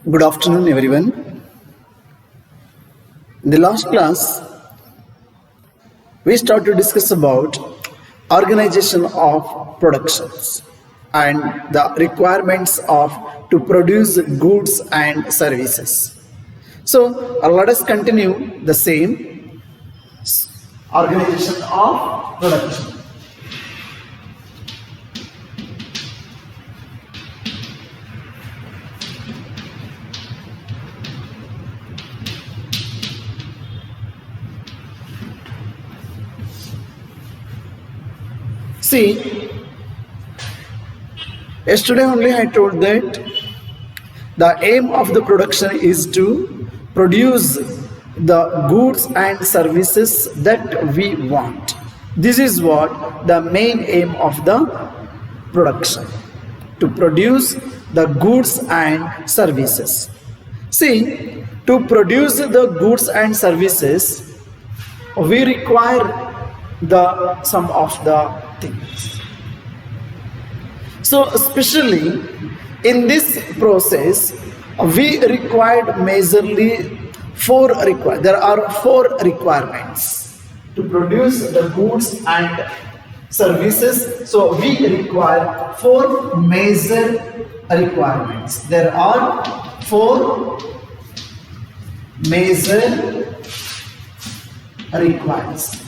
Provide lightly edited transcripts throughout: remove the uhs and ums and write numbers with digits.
Good afternoon, everyone. In the last class, we started to discuss about organization of productions and the requirements of to produce goods and services. So let us continue the same organization of production. See, yesterday only I told that the aim of the production is to produce the goods and services that we want. This is what the main aim of the production, to produce the goods and services. See, to produce the goods and services, we require some of the things. So especially in this process, we required majorly there are four requirements to produce the goods and services. So we require four major requirements. There are four major requirements.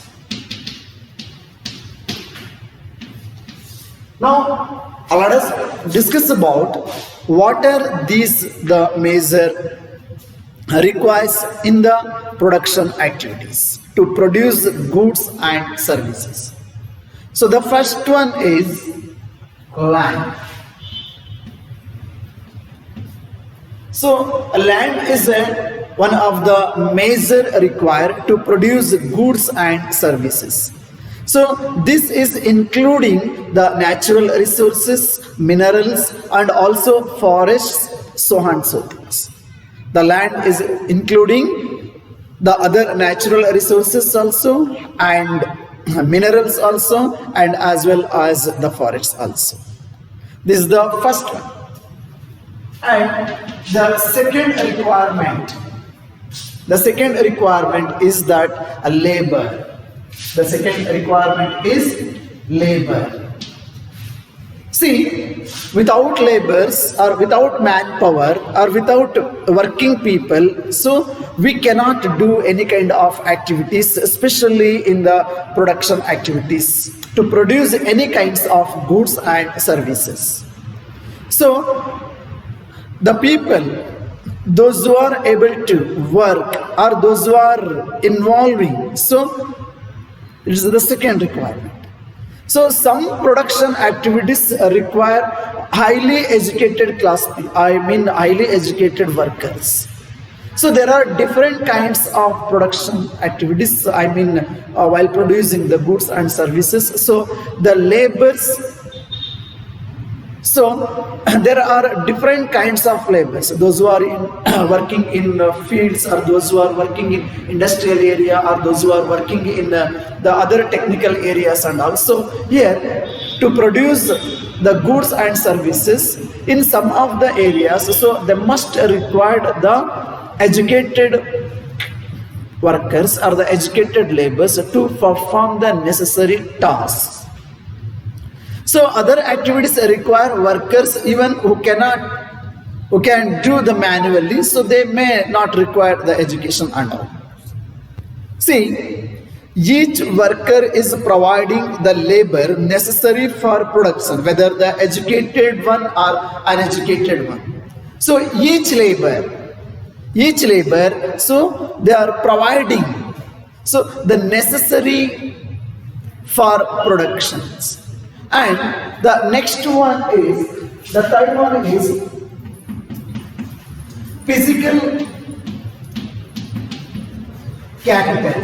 Now, let us discuss about what are the major requires in the production activities to produce goods and services. So the first one is land. So land is one of the major required to produce goods and services. So this is including the natural resources, minerals, and also forests, so on and so forth. The land is including the other natural resources also, and minerals also, and as well as the forests also. This is the first one. And the second requirement is that labor. The second requirement is labor. See, without laborers or without manpower or without working people, so we cannot do any kind of activities, especially in the production activities, to produce any kinds of goods and services. So, the people, those who are able to work or those who are involving, so it is the second requirement. So some production activities require highly educated highly educated workers. So there are different kinds of production activities, while producing the goods and services. So the labors, so there are different kinds of labors. Those who are working in fields, or those who are working in industrial area, or those who are working in the other technical areas. And also here, to produce the goods and services in some of the areas, so they must require the educated workers or the educated laborers to perform the necessary tasks. So other activities require workers even who can do the manually, so they may not require the education and all. See, each worker is providing the labor necessary for production, whether the educated one or uneducated one. So each labor, so they are providing so the necessary for productions. And the third one is physical capital.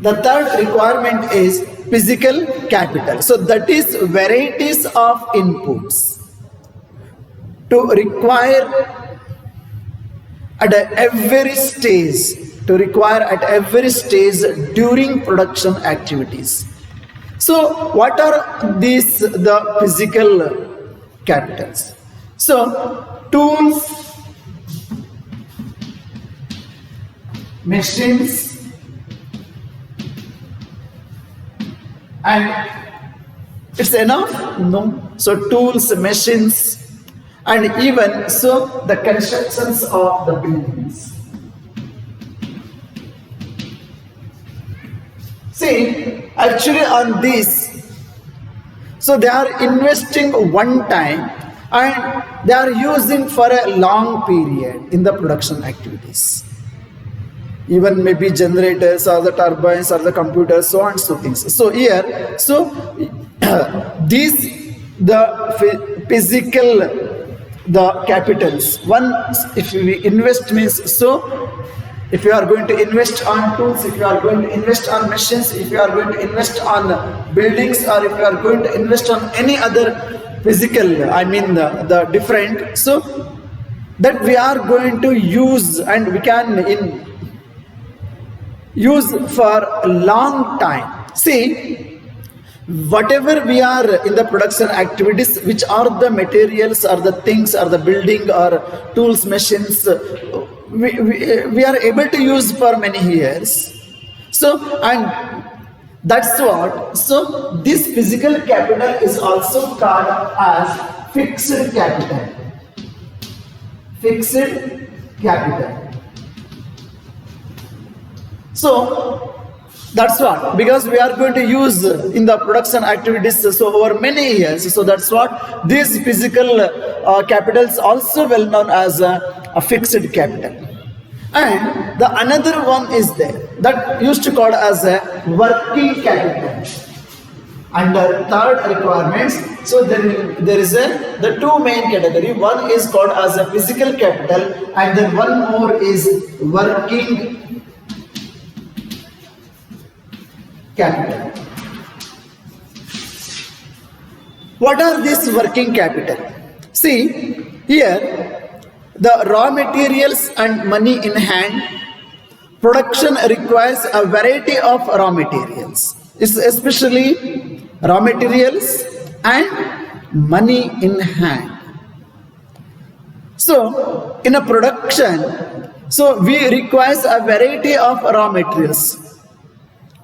The third requirement is physical capital. So that is varieties of inputs to require at every stage during production activities. So what are these the physical capitals. So tools, machines, and it's enough? No. So tools, machines, and even so the constructions of the buildings. See, actually on this, so they are investing one time and they are using for a long period in the production activities. Even maybe generators or the turbines or the computers, so on so things. So here, so these the physical, the capitals. One, if we invest means, so if you are going to invest on tools, if you are going to invest on machines, if you are going to invest on buildings, or if you are going to invest on any other physical, I mean the different, so that we are going to use and we can use for a long time. See, whatever we are in the production activities, which are the materials or the things or the building or tools, machines, we are able to use for many years. So, and that's what, so this physical capital is also called as fixed capital. Fixed capital. So that's what, because we are going to use in the production activities so over many years. So that's what these physical capitals also well known as a fixed capital. And the another one is there that used to called as a working capital. Under third requirements, so there is the two main category. One is called as a physical capital, and then one more is working capital. What are these working capital? See, here the raw materials and money in hand. Production requires a variety of raw materials, especially raw materials and money in hand. So in a production, so we requires a variety of raw materials.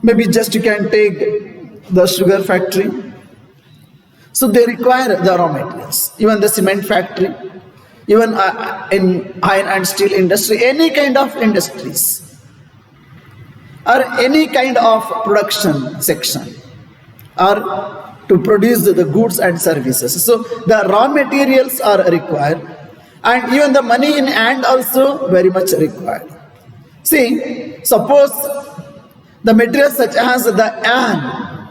Maybe just you can take the sugar factory. So they require the raw materials. Even the cement factory, even in iron and steel industry, any kind of industries, or any kind of production section, or to produce the goods and services. So the raw materials are required, and even the money in hand also very much required. See, suppose the materials such as the yarn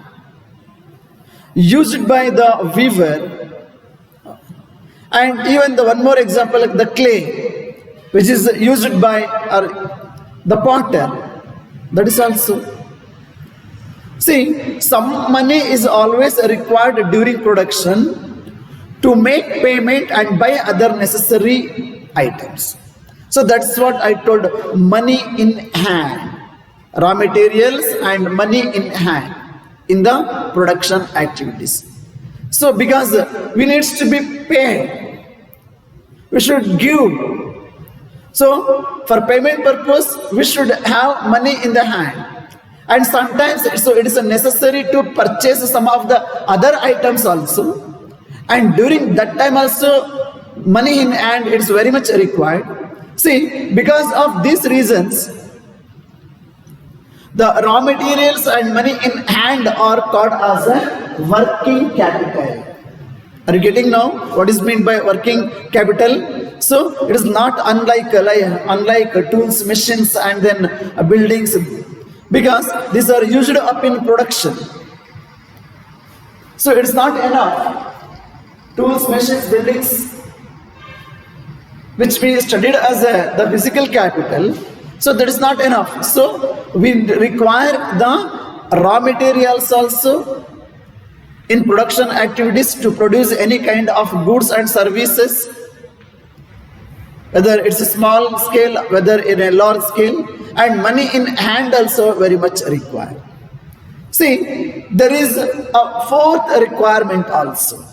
used by the weaver, and even the one more example like the clay which is used by the potter, that is also. See, some money is always required during production to make payment and buy other necessary items. So that's what I told, money in hand. Raw materials and money in hand in the production activities. So because we needs to be paid, we should give. So for payment purpose, we should have money in the hand. And sometimes so it is necessary to purchase some of the other items also. And during that time also, money in hand is very much required. See, because of these reasons, the raw materials and money in hand are called as a working capital. Are you getting now what is meant by working capital? So it is not unlike tools, machines, and then buildings, because these are used up in production. So it is not enough. Tools, machines, buildings, which we studied as the physical capital. So that is not enough. So we require the raw materials also in production activities to produce any kind of goods and services, whether it's a small scale, whether in a large scale, and money in hand also very much required. See, there is a fourth requirement also.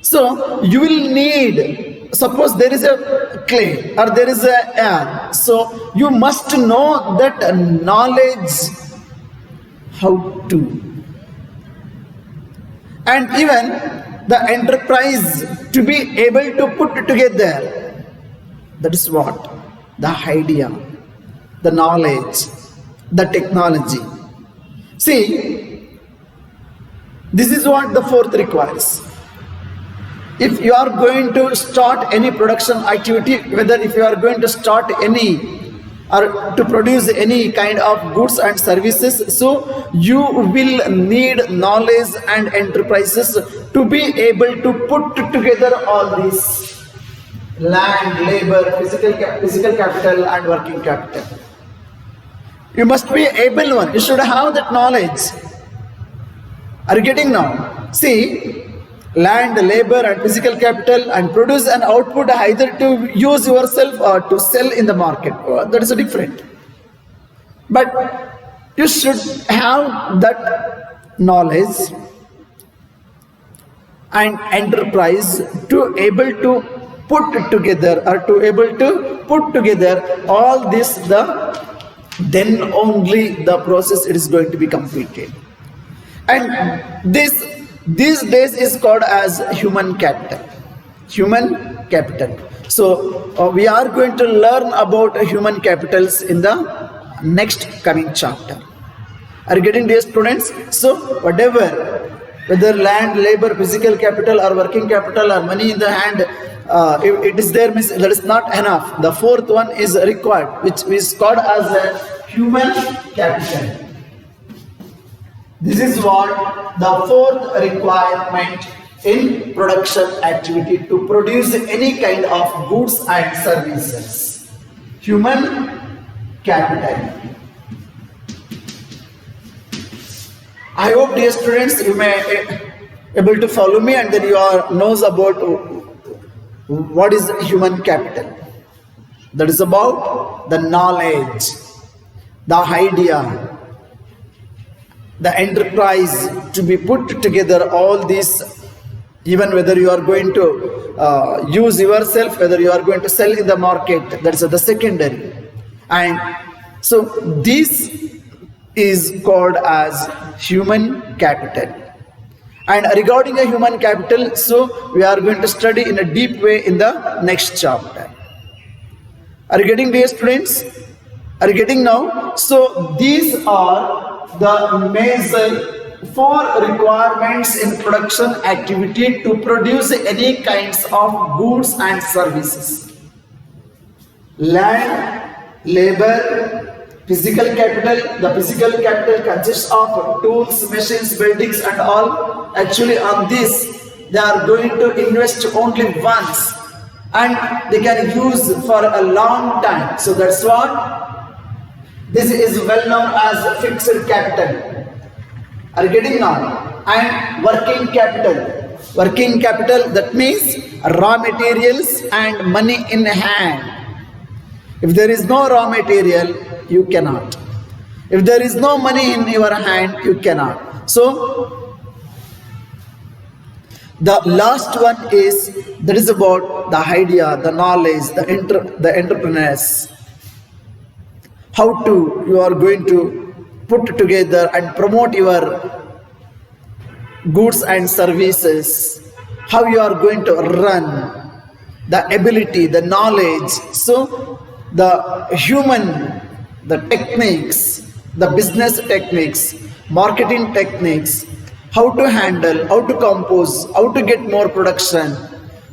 So you will need, suppose there is a clay or there is a air, so you must know that knowledge how to, and even the enterprise to be able to put together. That is what the idea, the knowledge, the technology. See, this is what the fourth requires. If you are going to start any production activity, whether if you are going to start any or to produce any kind of goods and services, so you will need knowledge and enterprises to be able to put together all these: land, labor, physical capital and working capital. You must be able one. You should have that knowledge. Are you getting now? See, land, labor and physical capital, and produce an output either to use yourself or to sell in the market. That is different. But you should have that knowledge and enterprise to able to put together or to able to put together all this, then only the process it is going to be completed. And these days is called as human capital. Human capital. So we are going to learn about human capitals in the next coming chapter. Are you getting, dear students? So whatever, whether land, labor, physical capital or working capital or money in the hand, if it is there, means that is not enough. The fourth one is required, which is called as a human capital. This is what the fourth requirement in production activity to produce any kind of goods and services. Human capital. I hope, dear students, you may able to follow me, and then you are knows about what is human capital. That is about the knowledge, the idea, the enterprise to be put together all these, even whether you are going to use yourself, whether you are going to sell in the market, that is the secondary. And so this is called as human capital. And regarding a human capital, so we are going to study in a deep way in the next chapter. Are you getting, dear students? Are you getting now? So these are the major four requirements in production activity to produce any kinds of goods and services: land, labor, physical capital. The physical capital consists of tools, machines, buildings and all. Actually on this they are going to invest only once and they can use for a long time. So that's what this is well known as fixed capital. Are you getting now? And working capital. Working capital, that means raw materials and money in hand. If there is no raw material, you cannot. If there is no money in your hand, you cannot. So the last one is, that is about the idea, the knowledge, the entrepreneurs. How to you are going to put together and promote your goods and services, how you are going to run, the ability, the knowledge. So the human, the techniques, the business techniques, marketing techniques, how to handle, how to compose, how to get more production.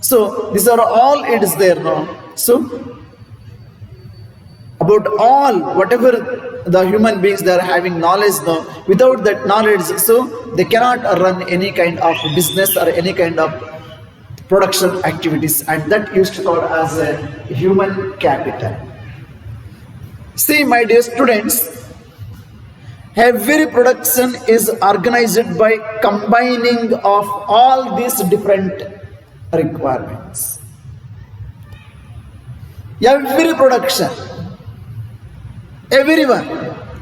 So these are all it is there now. So about all, whatever the human beings, they are having knowledge now. Without that knowledge, so they cannot run any kind of business or any kind of production activities, and that used to call as a human capital. See, my dear students, every production is organized by combining of all these different requirements. Every production, everyone,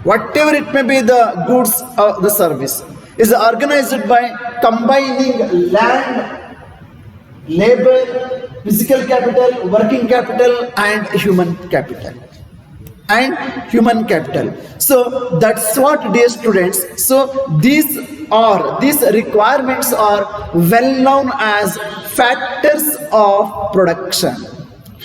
whatever it may be, the goods or the service, is organized by combining land, labor, physical capital, working capital, and human capital. And human capital. So that's what, dear students. So these requirements are well known as factors of production.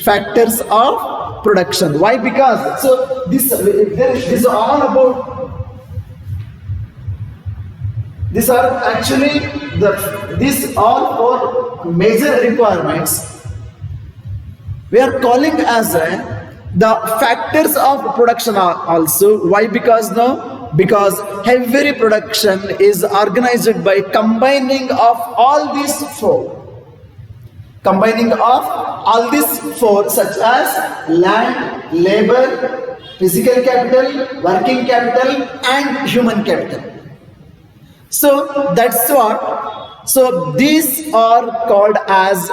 Factors of production. Why? Because so this is all about. These are actually these all four major requirements we are calling as the factors of production are also. Why? Because because every production is organized by combining of all these four. Combining of all these four, such as land, labor, physical capital, working capital, and human capital. So that's what. So these are called as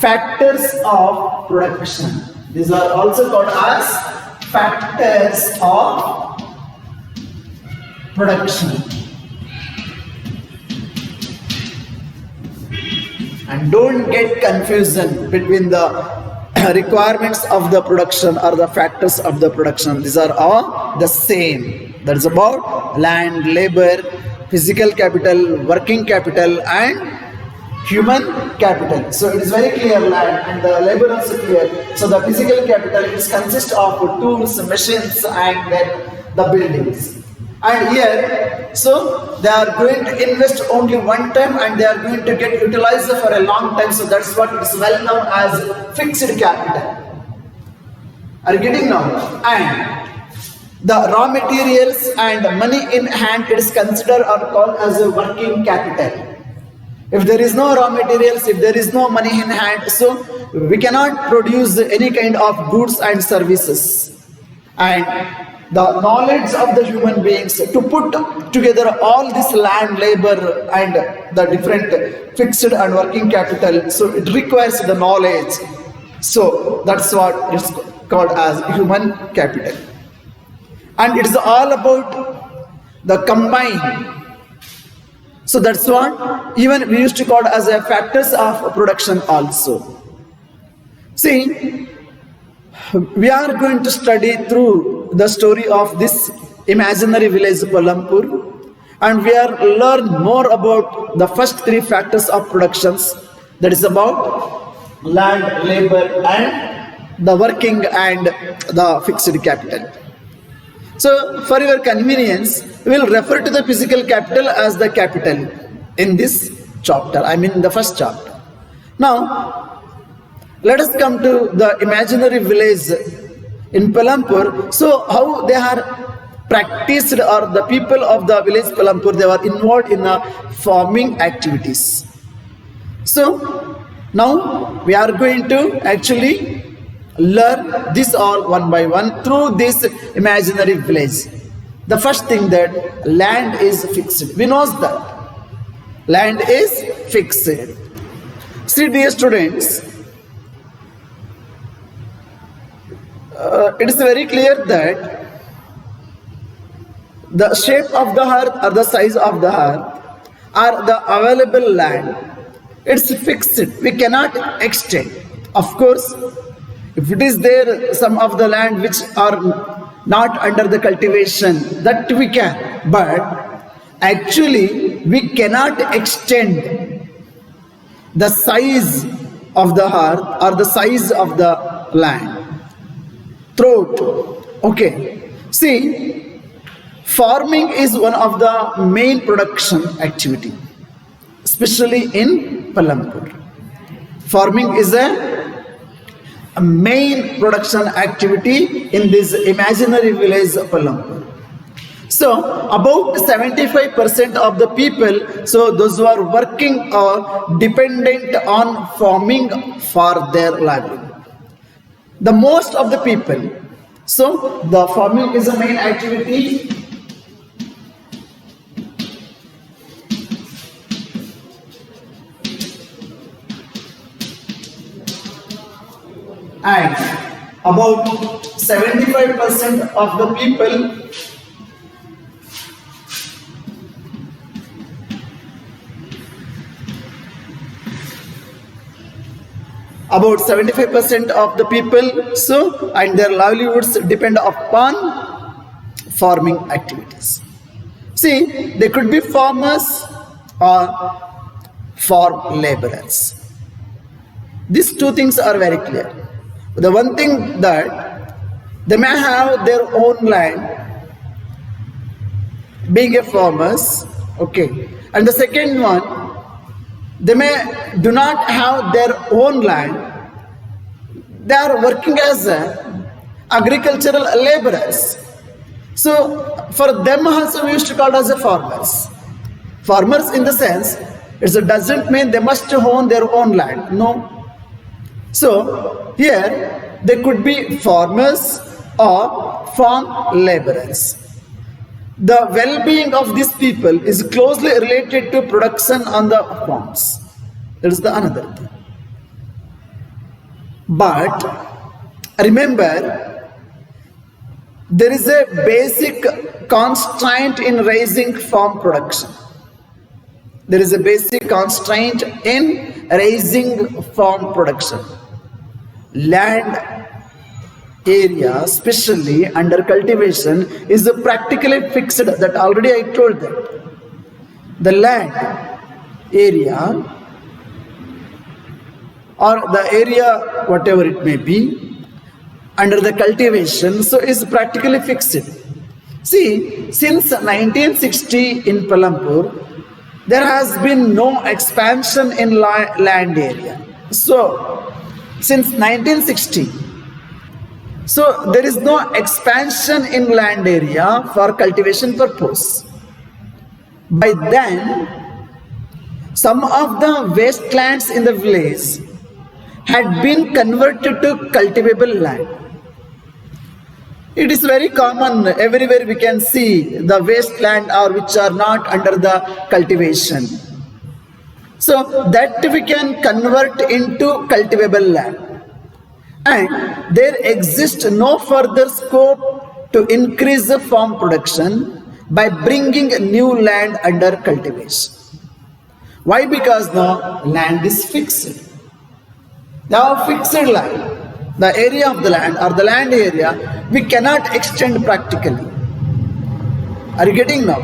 factors of production. These are also called as factors of production. And don't get confusion between the requirements of the production or the factors of the production. These are all the same. That is about land, labor, physical capital, working capital, and human capital. So it is very clear, land and the labor also clear. So the physical capital is consist of tools, machines, and then the buildings. And here, so they are going to invest only one time and they are going to get utilized for a long time. So that's what is well known as fixed capital. Are you getting now? And the raw materials and money in hand, it is considered or called as a working capital. If there is no raw materials, if there is no money in hand, so we cannot produce any kind of goods and services. And the knowledge of the human beings to put together all this land, labor, and the different fixed and working capital, so it requires the knowledge. So that's what is called as human capital. And it is all about the combine. So that's what even we used to call as a factors of production also. See, we are going to study through the story of this imaginary village Palampur, and we are learn more about the first three factors of productions, that is about land, labor, and the working and the fixed capital. So for your convenience, we will refer to the physical capital as the capital in this chapter, I mean the first chapter. Now, let us come to the imaginary village in Palampur. So how they are practiced, or the people of the village Palampur, they were involved in the farming activities. So now we are going to actually learn this all one by one through this imaginary village. The first thing, that land is fixed. We know that land is fixed. See, dear students, it is very clear that the shape of the earth or the size of the earth or the available land, it's fixed. We cannot extend. Of course, if it is there some of the land which are not under the cultivation, that we can, but actually we cannot extend the size of the earth or the size of the land. Throat. Okay. See, farming is one of the main production activity, especially in Palampur. Farming is a main production activity in this imaginary village Palampur. So about 75% of the people, so those who are working are dependent on farming for their livelihood. The most of the people, so the farming is a main activity. And about 75% of the people about 75% of the people, so, and their livelihoods depend upon farming activities. See, they could be farmers or farm laborers. These two things are very clear. The one thing that they may have their own land, being a farmers, okay, and the second one, they do not have their own land. They are working as agricultural laborers. So for them also we used to call as a farmers. Farmers in the sense, it doesn't mean they must own their own land. No. So here they could be farmers or farm laborers. The well-being of these people is closely related to production on the farms. That is the another thing. But remember, there is a basic constraint in raising farm production. There is a basic constraint in raising farm production. Land area, especially under cultivation, is practically fixed. That already I told that. The land area or the area, whatever it may be, under the cultivation, so is practically fixed. See, since 1960 in Palampur, there has been no expansion in land area. So, since 1960, so there is no expansion in land area for cultivation purpose. By then, some of the wastelands in the village had been converted to cultivable land. It is very common, everywhere we can see the wasteland or which are not under the cultivation. So that we can convert into cultivable land. And there exists no further scope to increase the farm production by bringing new land under cultivation. Why? Because now land is fixed. Now fixed land, the area of the land or the land area, we cannot extend practically. Are you getting now?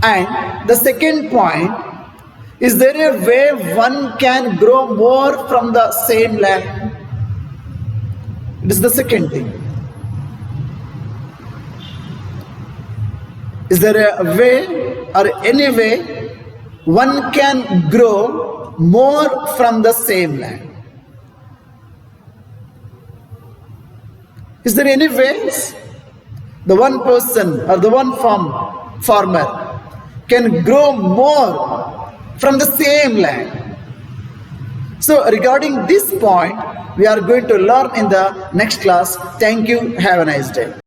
And the second point, is there a way one can grow more from the same land? It is the second thing. Is there a way or any way one can grow more from the same land? Is there any ways the one person or the one farmer can grow more from the same land? So regarding this point, we are going to learn in the next class. Thank you. Have a nice day.